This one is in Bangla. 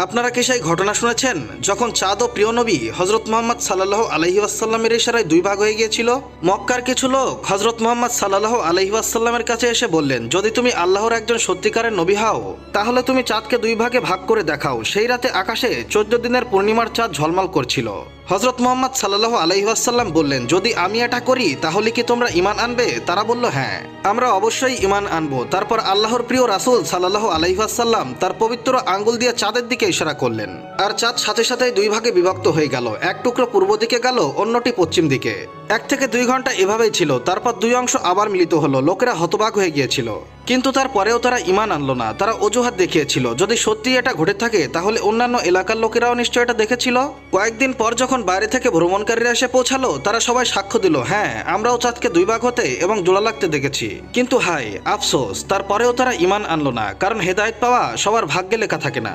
আপনারা কি সেই ঘটনা শুনেছেন যখন চাঁদ ও প্রিয় নবী হজরত মোহাম্মদ সাল্লাল্লাহু আলাইহি ওয়াসাল্লামের ইশারায় দুই ভাগ হয়ে গিয়েছিল? মক্কার কিছু লোক হজরত মোহাম্মদ সাল্লাল্লাহু আলাইহি ওয়াসাল্লামের কাছে এসে বললেন, যদি তুমি আল্লাহর একজন সত্যিকারের নবী হও তাহলে তুমি চাঁদকে দুই ভাগে ভাগ করে দেখাও। সেই রাতে আকাশে 14 দিনের পূর্ণিমার চাঁদ ঝলমল করছিল। হজরত মোহাম্মদ সাল্লাল্লাহু আলাইহি ওয়াসাল্লাম বললেন, যদি আমি এটা করি তাহলে কি তোমরা ঈমান আনবে? তারা বলল, হ্যাঁ, আমরা অবশ্যই ঈমান আনবো। তারপর আল্লাহর প্রিয় রাসূল সাল্লাল্লাহু আলাইহি ওয়াসাল্লাম তার পবিত্র আঙ্গুল দিয়ে চাঁদের দিকে ইশারা করলেন, আর চাঁদ সাথে সাথে দুই ভাগে বিভক্ত হয়ে গেল। এক টুকরো পূর্ব দিকে গেল, অন্যটি পশ্চিম দিকে। 1 থেকে 2 ঘন্টা এভাবেই ছিল। তারপর দুই অংশ আবার মিলিত হলো। লোকেরা হতবাক হয়ে গিয়েছিল, কিন্তু তারপরেও তারা ঈমান আনলো না। তারা অজুহাত দেখিয়েছিল, যদি সত্যি এটা ঘটে থাকে তাহলে অন্যান্য এলাকার লোকেরাও নিশ্চয় এটা দেখেছিল। কয়েকদিন পর যখন বাইরে থেকে ভ্রমণকারীরা এসে পৌঁছালো, তারা সবাই সাক্ষ্য দিল, হ্যাঁ, আমরাও চাঁদকে দুই ভাগ হতে এবং জোড়া লাগতে দেখেছি। কিন্তু হায় আফসোস, তারপরেও তারা ঈমান আনলো না, কারণ হেদায়েত পাওয়া সবার ভাগ্যে লেখা থাকে না।